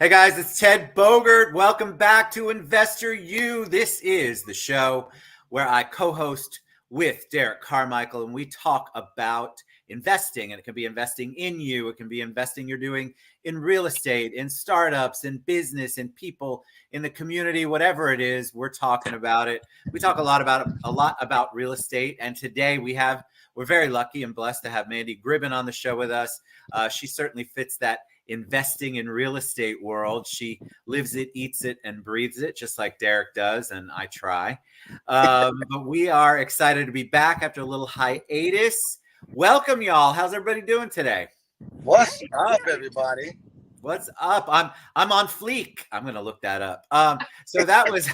Hey guys, it's Ted Bogert. Welcome back to InvestorYOU. This is the show where I co-host with Derek Carmichael, and we talk about investing. And it can be investing in you. It can be investing you're doing in real estate, in startups, in business, in people, in the community, whatever it is. We're talking about it. We talk a lot about real estate, and today we're very lucky and blessed to have Mandi Gribbin on the show with us. She certainly fits that investing in real estate world. She lives it, eats it, and breathes it, just like Derek does, and I try. But we are excited to be back after a little hiatus. Welcome, y'all. How's everybody doing today? What's up, everybody? What's up? I'm on fleek. I'm gonna look that up. So that was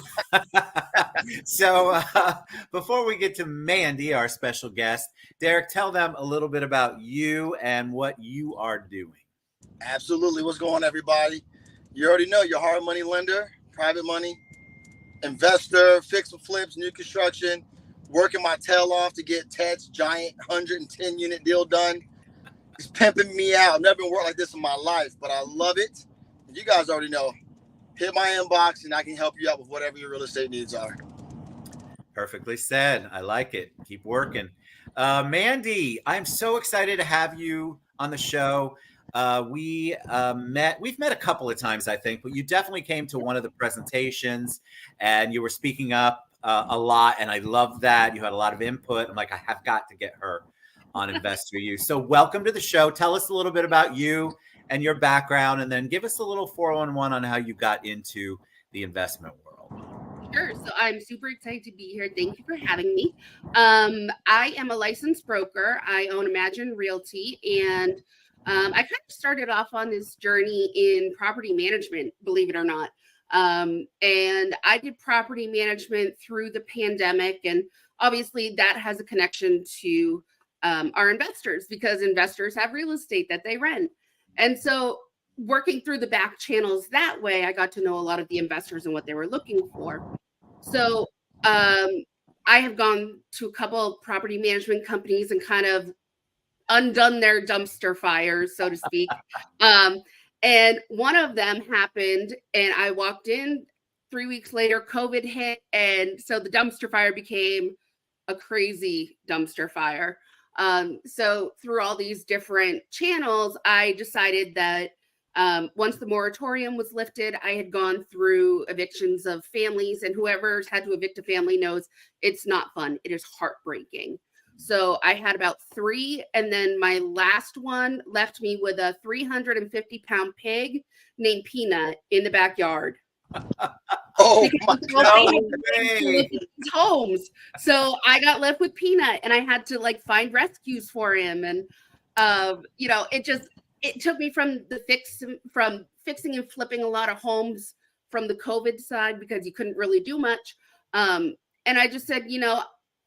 before we get to Mandi, our special guest, Derek, tell them a little bit about you and what you are doing. Absolutely. What's going on, everybody? You already know, your hard money lender, private money, investor, fix and flips, new construction, working my tail off to get Ted's giant 110 unit deal done. He's pimping me out. I've never been worked like this in my life, but I love it. You guys already know. Hit my inbox and I can help you out with whatever your real estate needs are. Perfectly said. I like it. Keep working. Mandi, I'm so excited to have you on the show. We've met a couple of times, I think, but you definitely came to one of the presentations and you were speaking up a lot. And I love that. You had a lot of input. I'm like, I have got to get her on InvestorYOU. So welcome to the show. Tell us a little bit about you and your background, and then give us a little 411 on how you got into the investment world. Sure. So I'm super excited to be here. Thank you for having me. I am a licensed broker. I own Emajin Realty, and I kind of started off on this journey in property management, believe it or not. And I did property management through the pandemic. And obviously that has a connection to our investors, because investors have real estate that they rent. And so working through the back channels that way, I got to know a lot of the investors and what they were looking for. So I have gone to a couple of property management companies and kind of undone their dumpster fires, so to speak. And one of them happened, and I walked in 3 weeks later, COVID hit. And so the dumpster fire became a crazy dumpster fire. So through all these different channels, I decided that once the moratorium was lifted, I had gone through evictions of families, and whoever's had to evict a family knows it's not fun. It is heartbreaking. So I had about 3, and then my last one left me with a 350-pound pig named Peanut in the backyard. Oh my God. Homes. So I got left with Peanut, and I had to find rescues for him. And it took me from fixing and flipping a lot of homes from the COVID side, because you couldn't really do much. And I just said,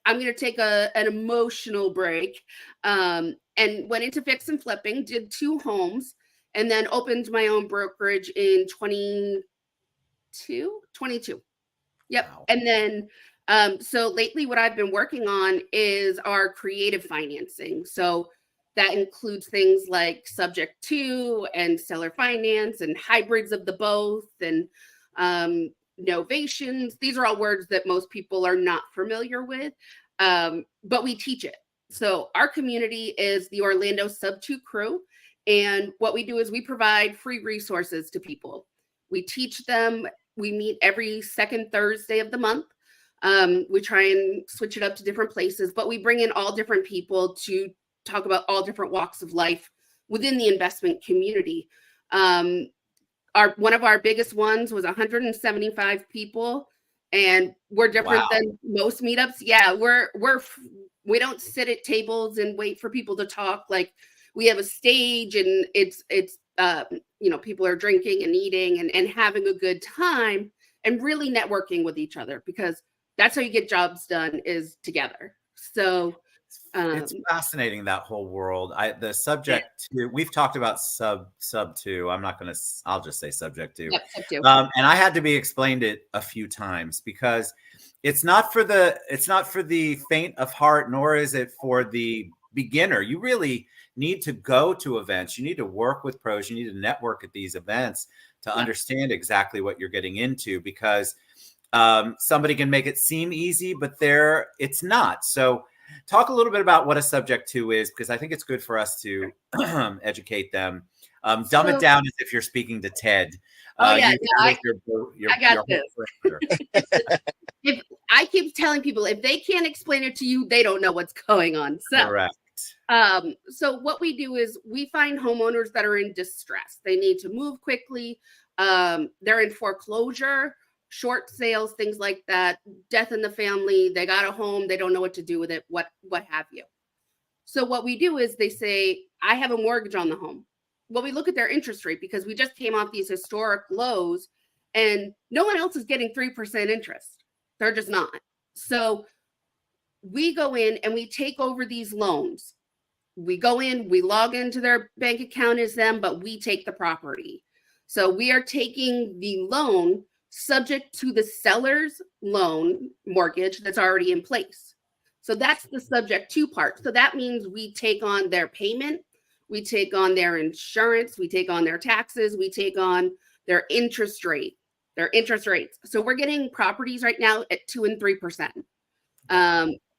I'm going to take an emotional break, and went into fix and flipping, did 2 homes, and then opened my own brokerage in 22. Yep. Wow. And then, so lately what I've been working on is our creative financing. So that includes things like subject to and seller finance and hybrids of the both, and novations. These are all words that most people are not familiar with, but we teach it. So our community is the Orlando Sub 2 crew. And what we do is we provide free resources to people. We teach them. We meet every second Thursday of the month. We try and switch it up to different places, but we bring in all different people to talk about all different walks of life within the investment community. One of our biggest ones was 175 people, and we're different than most meetups. Yeah, we don't sit at tables and wait for people to talk. We have a stage, and it's people are drinking and eating and having a good time and really networking with each other, because that's how you get jobs done, is together. So it's fascinating, that whole world. The subject to, we've talked about sub 2. I'll just say subject to. Yep, sub 2. And I had to be explained it a few times, because it's not for the faint of heart, nor is it for the beginner, you really need to go to events. You need to work with pros. You need to network at these events to understand exactly what you're getting into, because somebody can make it seem easy, but it's not. So talk a little bit about what a subject to is, because I think it's good for us to educate them. Dumb it down as if you're speaking to Ted. I got this. If I keep telling people, if they can't explain it to you, they don't know what's going on. So, correct. So what we do is we find homeowners that are in distress. They need to move quickly. They're in foreclosure, short sales, things like that, death in the family. They got a home. They don't know what to do with it, what have you. So what we do is they say, I have a mortgage on the home. Well, we look at their interest rate, because we just came off these historic lows and no one else is getting 3% interest. They're just not. So we go in and we take over these loans. We go in, we log into their bank account as them, but we take the property. So we are taking the loan subject to the seller's loan mortgage that's already in place. So that's the subject to part. So that means we take on their payment, we take on their insurance, we take on their taxes, we take on their interest rates. So we're getting properties right now at 2 and 3%.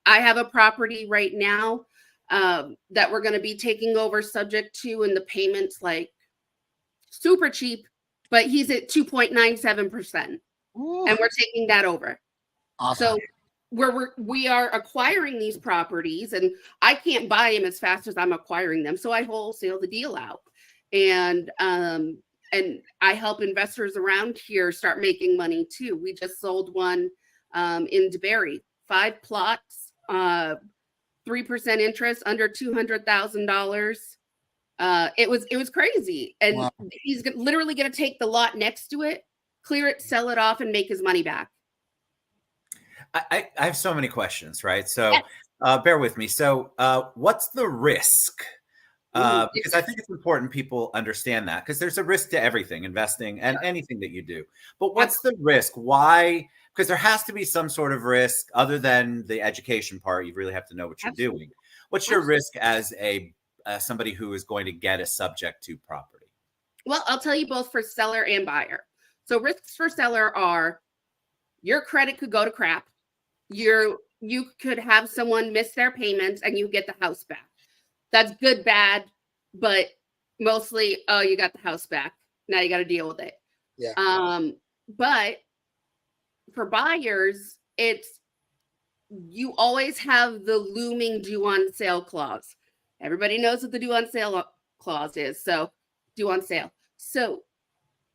I have a property right now that we're going to be taking over subject to, and the payments like super cheap, but he's at 2.97%. And we're taking that over. Awesome. So we are acquiring these properties, and I can't buy them as fast as I'm acquiring them. So I wholesale the deal out. And I help investors around here start making money too. We just sold one in DeBerry, 5 plots, 3% interest, under $200,000. It was crazy. And wow. He's literally going to take the lot next to it, clear it, sell it off, and make his money back. I have so many questions, right? So bear with me. So what's the risk? Because I think it's important people understand that, because there's a risk to everything, investing and anything that you do. But what's the risk? Why? Because there has to be some sort of risk other than the education part. You really have to know what you're doing. What's your risk as somebody who is going to get a subject to property? Well, I'll tell you both for seller and buyer. So risks for seller are your credit could go to crap. You could have someone miss their payments and you get the house back. That's good, bad, but mostly, oh, you got the house back. Now you got to deal with it. Yeah. But for buyers, you always have the looming due on sale clause. Everybody knows what the due on sale clause is. So due on sale. So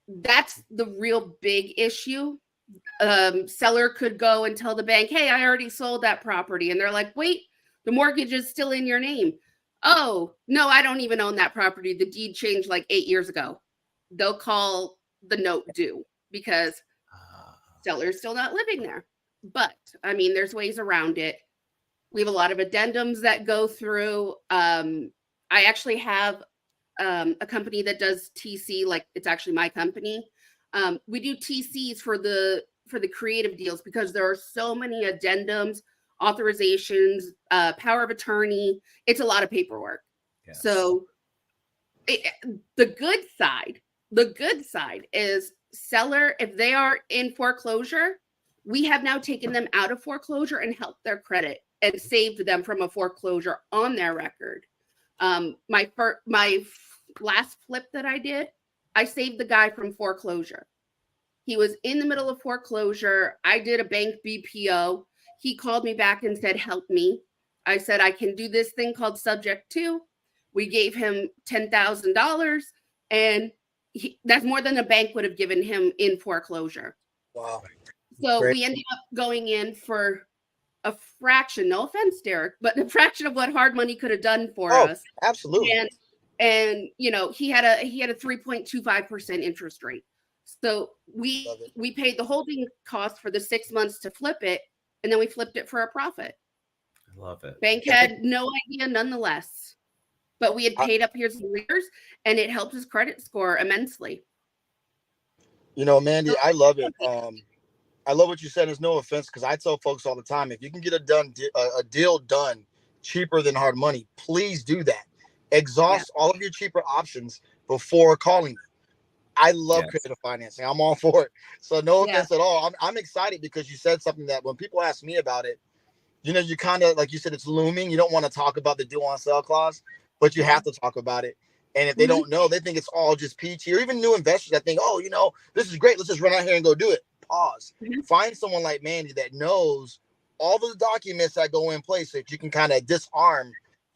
that's the real big issue. Seller could go and tell the bank, hey, I already sold that property. And they're like, wait, the mortgage is still in your name. Oh, no, I don't even own that property. The deed changed like 8 years ago. They'll call the note due because seller's still not living there. But I mean, there's ways around it. We have a lot of addendums that go through. I actually have a company that does TC, like it's actually my company. We do TCs for the creative deals because there are so many addendums, authorizations, power of attorney. It's a lot of paperwork. Yes. So the good side is seller, if they are in foreclosure, we have now taken them out of foreclosure and helped their credit and saved them from a foreclosure on their record. My last flip that I did, I saved the guy from foreclosure. He was in the middle of foreclosure. I did a bank BPO. He called me back and said, help me. I said, I can do this thing called subject to. We gave him $10,000 and that's more than the bank would have given him in foreclosure. Wow. So we ended up going in for a fraction, no offense, Derek, but a fraction of what hard money could have done for us. Absolutely. And you know, he had a 3.25% interest rate. So we paid the holding cost for the 6 months to flip it, and then we flipped it for a profit. I love it. Bank had no idea nonetheless, but we had paid up his arrears, and it helped his credit score immensely. You know, Mandi, I love it. I love what you said. There's no offense, because I tell folks all the time, if you can get a deal done cheaper than hard money, please do that. Exhaust all of your cheaper options before calling me. I love creative financing. I'm all for it. So no offense at all. I'm excited because you said something that when people ask me about it, you know, you kind of, like you said, it's looming. You don't want to talk about the due on sale clause, but you have to talk about it. And if they don't know, they think it's all just peachy, or even new investors that think, oh, you know, this is great. Let's just run out here and go do it. Pause. Find someone like Mandi that knows all the documents that go in place so that you can kind of disarm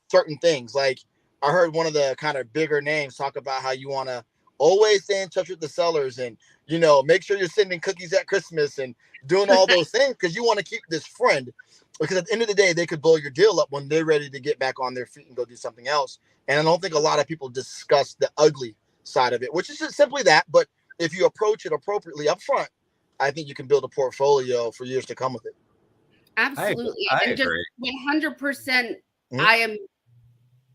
certain things. Like I heard one of the kind of bigger names talk about how you want to always stay in touch with the sellers and, you know, make sure you're sending cookies at Christmas and doing all those things because you want to keep this friend. Because at the end of the day, they could blow your deal up when they're ready to get back on their feet and go do something else. And I don't think a lot of people discuss the ugly side of it, which is just simply that. But if you approach it appropriately up front, I think you can build a portfolio for years to come with it. Absolutely. I and agree. Just 100%, I am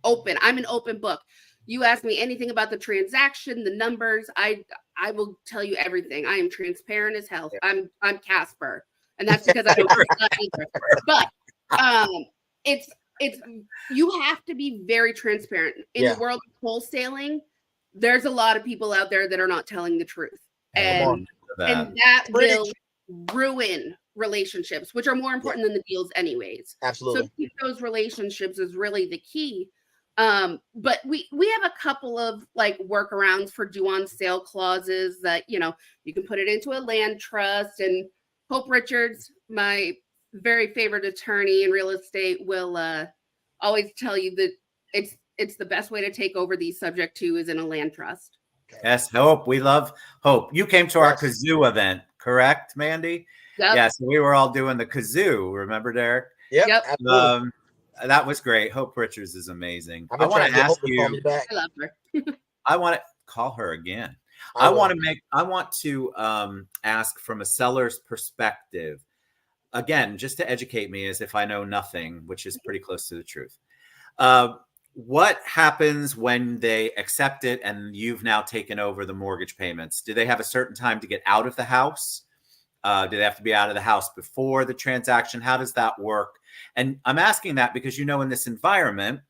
open. I'm an open book. You ask me anything about the transaction, the numbers, I will tell you everything. I am transparent as hell. I'm Casper. And that's because I don't either. But it's you have to be very transparent. In the world of wholesaling, there's a lot of people out there that are not telling the truth. And that will ruin relationships, which are more important than the deals anyways. Absolutely. So keep those relationships is really the key. But we have a couple of like workarounds for due on sale clauses that, you know, you can put it into a land trust, and Hope Richards, my very favorite attorney in real estate, will always tell you that it's the best way to take over these subject to is in a land trust. Yes, Hope. We love Hope. You came to our kazoo event, correct, Mandi? Yep. Yes, we were all doing the kazoo. Remember, Derek? Yep. Absolutely. That was great. Hope Richards is amazing. I want to ask you. I love her. I want to call her again. I want to ask from a seller's perspective, again, just to educate me as if I know nothing, which is pretty close to the truth. What happens when they accept it and you've now taken over the mortgage payments? Do they have a certain time to get out of the house? Do they have to be out of the house before the transaction? How does that work? And I'm asking that because, you know, in this environment,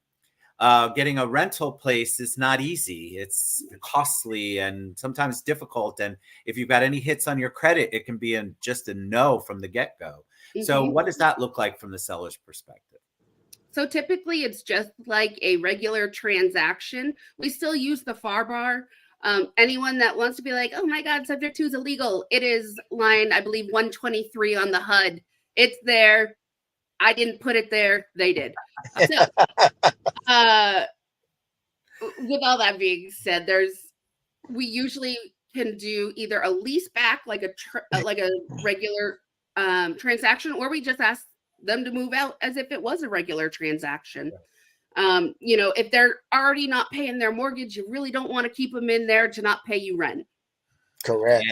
getting a rental place is not easy. It's costly and sometimes difficult. And if you've got any hits on your credit, it can be just a no from the get-go. So what does that look like from the seller's perspective? So typically it's just like a regular transaction. We still use the FAR bar. Anyone that wants to be like, oh my God, subject to is illegal. It is line, I believe, 123 on the HUD. It's there. I didn't put it there. They did. So with all that being said, we usually can do either a lease back, like a regular transaction, or we just ask them to move out as if it was a regular transaction. You know, if they're already not paying their mortgage, you really don't want to keep them in there to not pay you rent. Correct.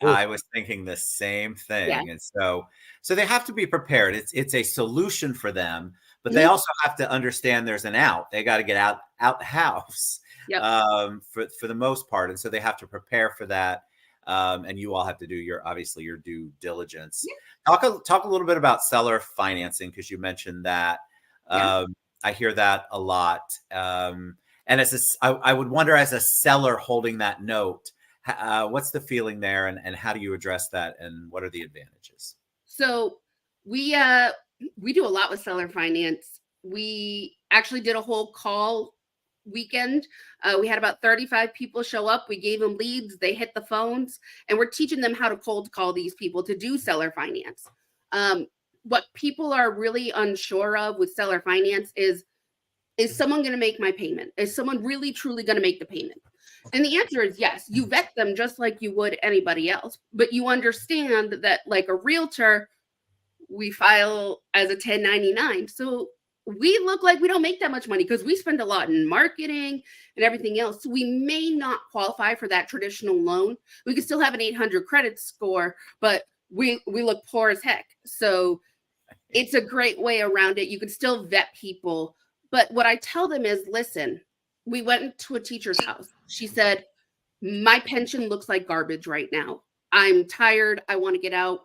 And I was thinking the same thing. Yeah. And so they have to be prepared. It's a solution for them, but they also have to understand there's an out. They got to get out the house for the most part. And so they have to prepare for that. And you all have to do your due diligence. Yeah. Talk a little bit about seller financing, because you mentioned that. I hear that a lot. And I would wonder, as a seller holding that note, what's the feeling there, and how do you address that, and what are the advantages? So we do a lot with seller finance. We actually did a whole call weekend. We had about 35 people show up. We gave them leads. They hit the phones, and we're teaching them how to cold call these people to do seller finance. What people are really unsure of with seller finance is someone going to make my payment? Is someone really truly going to make the payment? And the answer is yes. You vet them just like you would anybody else, but you understand that, like a realtor, we file as a 1099. So we look like we don't make that much money because we spend a lot in marketing and everything else. So we may not qualify for that traditional loan. We could still have an 800 credit score, but we look poor as heck. So it's a great way around it. You can still vet people. But what I tell them is, listen, we went to a teacher's house. She said, my pension looks like garbage right now. I'm tired. I want to get out.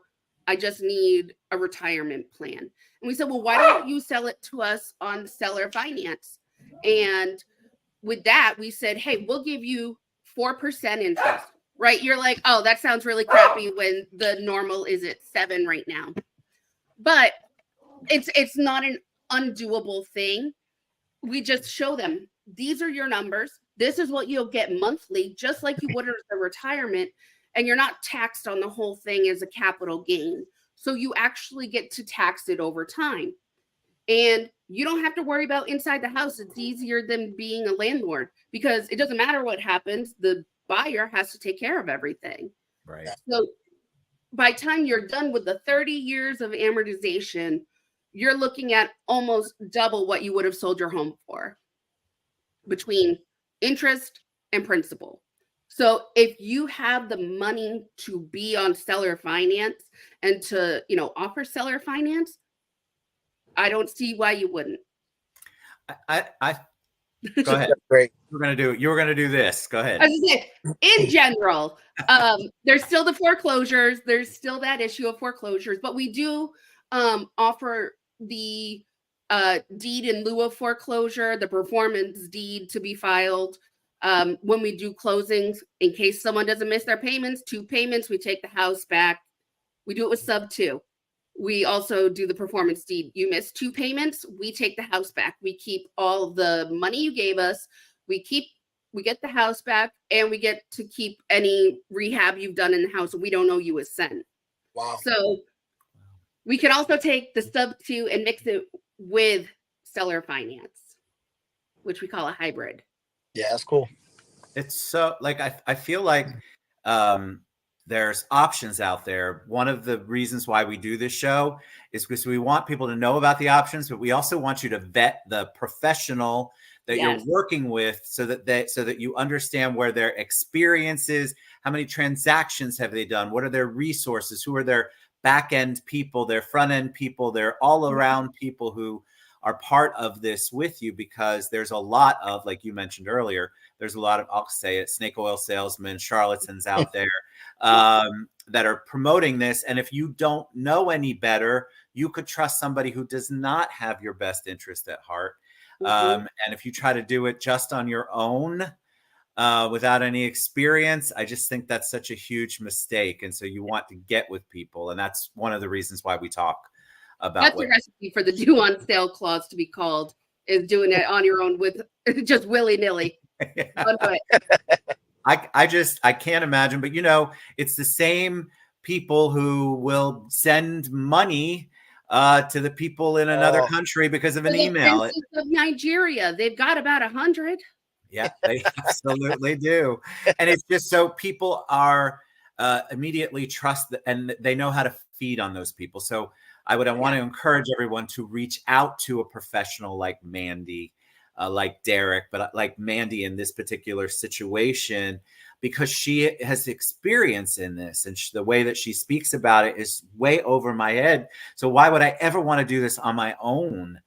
I just need a retirement plan. And we said, well, why don't you sell it to us on seller finance? And with that, we said, hey, we'll give you 4% interest, right? You're like, oh, that sounds really crappy when the normal is at 7 right now. But it's not an undoable thing. We just show them, these are your numbers. This is what you'll get monthly, just like you would as a retirement. And you're not taxed on the whole thing as a capital gain. So you actually get to tax it over time. And you don't have to worry about inside the house. It's easier than being a landlord because it doesn't matter what happens. The buyer has to take care of everything. Right. So by the time you're done with the 30 years of amortization, you're looking at almost double what you would have sold your home for between interest and principal. So if you have the money to be on seller finance and to, offer seller finance, I don't see why you wouldn't. I go ahead. Great. You were gonna do this. Go ahead. As I say, in general, there's still the foreclosures. There's still that issue of foreclosures, but we do offer the deed in lieu of foreclosure, the performance deed to be filed when we do closings. In case someone doesn't miss their payments, 2 payments, we take the house back. We do it with sub 2. We also do the performance deed. You miss 2 payments, we take the house back. We keep all the money you gave us. We get the house back, and we get to keep any rehab you've done in the house. We don't owe you a cent. Wow. So we can also take the sub 2 and mix it with seller finance, which we call a hybrid. Yeah, that's cool. It's so I feel like there's options out there. One of the reasons why we do this show is because we want people to know about the options, but we also want you to vet the professional that you're working with so that you understand where their experience is, how many transactions have they done, what are their resources, who are their back end people, their front end people, their all around people who are part of this with you, because there's a lot of, like you mentioned earlier, there's a lot of, I'll say it, snake oil salesmen, charlatans out there that are promoting this. And if you don't know any better, you could trust somebody who does not have your best interest at heart. And if you try to do it just on your own, without any experience, I just think that's such a huge mistake. And so you want to get with people. And that's one of the reasons why we talk about that's a recipe for the due on sale clause to be called, is doing it on your own with just willy-nilly. I can't imagine, but it's the same people who will send money to the people in another country because of an email. Of Nigeria, they've got about 100. Yeah, they absolutely do. And it's just so people are immediately trust and they know how to feed on those people. So I want to encourage everyone to reach out to a professional like Mandi, like Derek, but like Mandi in this particular situation, because she has experience in this, and the way that she speaks about it is way over my head. So why would I ever want to do this on my own?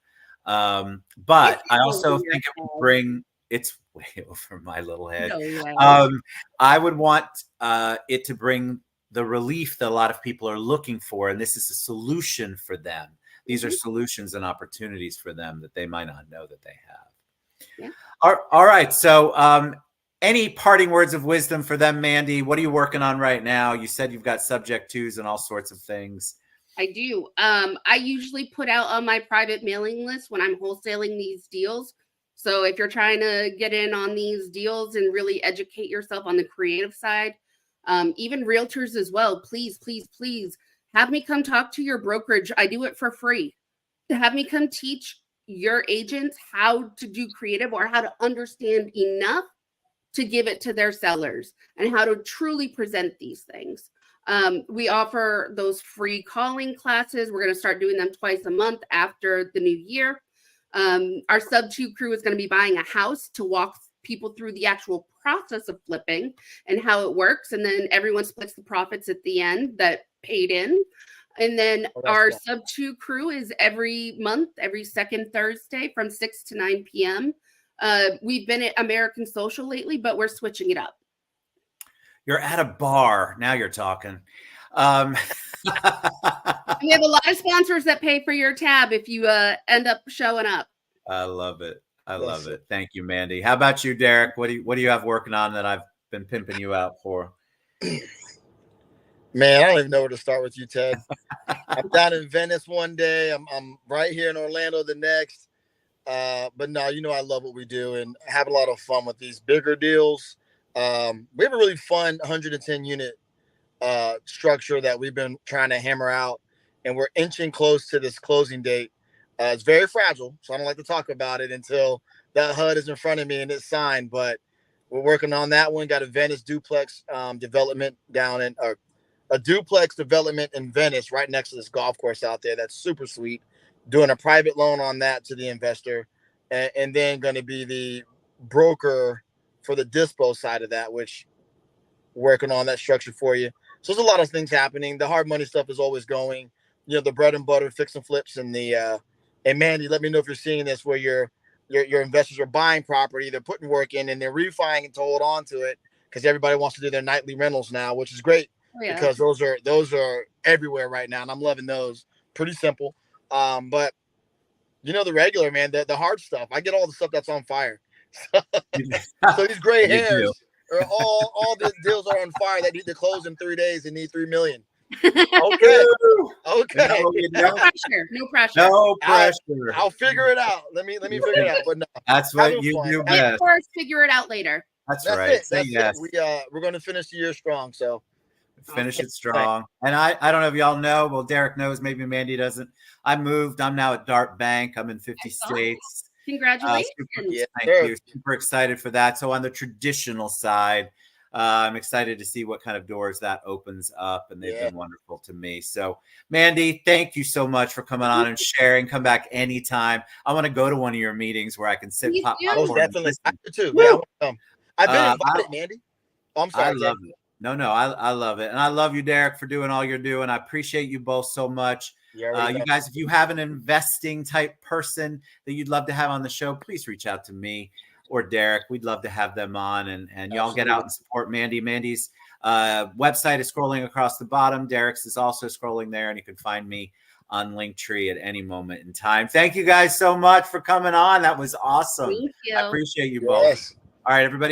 But I also think it would bring, it's way over my little head. I would want it to bring the relief that a lot of people are looking for. And this is a solution for them. These are solutions and opportunities for them that they might not know that they have. Yeah. All right. So any parting words of wisdom for them, Mandi? What are you working on right now? You said you've got subject twos and all sorts of things. I do. I usually put out on my private mailing list when I'm wholesaling these deals. So if you're trying to get in on these deals and really educate yourself on the creative side, even realtors as well, please, please, please have me come talk to your brokerage. I do it for free. Have me come teach your agents how to do creative or how to understand enough to give it to their sellers and how to truly present these things. We offer those free calling classes. We're going to start doing them twice a month after the new year. Our sub 2 crew is going to be buying a house to walk people through the actual process of flipping and how it works. And then everyone splits the profits at the end that paid in. And then our sub 2 crew is every month, every second Thursday from 6 to 9 p.m. We've been at American Social lately, but we're switching it up. You're at a bar. Now you're talking. We have a lot of sponsors that pay for your tab if you end up showing up. I love it. I love it. Thank you, Mandi. How about you, Derek? What do you have working on that I've been pimping you out for? Man, I don't even know where to start with you, Ted. I'm down in Venice one day. I'm right here in Orlando the next. But no, I love what we do and have a lot of fun with these bigger deals. We have a really fun 110 unit structure that we've been trying to hammer out, and we're inching close to this closing date. It's very fragile, so I don't like to talk about it until that HUD is in front of me and it's signed. But we're working on that one. Got a Venice duplex development down in, or a duplex development in Venice, right next to this golf course out there. That's super sweet. Doing a private loan on that to the investor, and then going to be the broker for the dispo side of that, which working on that structure for you. So there's a lot of things happening. The hard money stuff is always going. The bread and butter, fix and flips, and the and Mandi, let me know if you're seeing this where your investors are buying property, they're putting work in, and they're refining to hold on to it because everybody wants to do their nightly rentals now, which is great because those are everywhere right now, and I'm loving those. Pretty simple, but the regular, man, the hard stuff. I get all the stuff that's on fire. So these gray hairs. Or all the deals are on fire that need to close in 3 days and need $3 million. Okay. No pressure. No pressure. No pressure. I'll figure it out. Let me figure it out. But no, that's what you do best. Of course, figure it out later. That's right. That's it. We're going to finish the year strong. So finish it strong. And I don't know if y'all know. Well, Derek knows. Maybe Mandi doesn't. I moved. I'm now at Dart Bank. I'm in 50 states. Congratulations. Thank you. Super excited for that. So on the traditional side, I'm excited to see what kind of doors that opens up, and they've been wonderful to me. So Mandi, thank you so much for coming on and sharing. Come back anytime. I want to go to one of your meetings where I can sit. Definitely. I do too. Yeah, I've been invited, Mandi. Oh, I'm sorry. I love it. No, I love it. And I love you, Derek, for doing all you're doing. I appreciate you both so much. You guys, if you have an investing type person that you'd love to have on the show, please reach out to me or Derek. We'd love to have them on, and y'all get out and support Mandi. Mandi's website is scrolling across the bottom. Derek's is also scrolling there, and you can find me on Linktree at any moment in time. Thank you guys so much for coming on. That was awesome. Thank you. I appreciate you both. All right, everybody.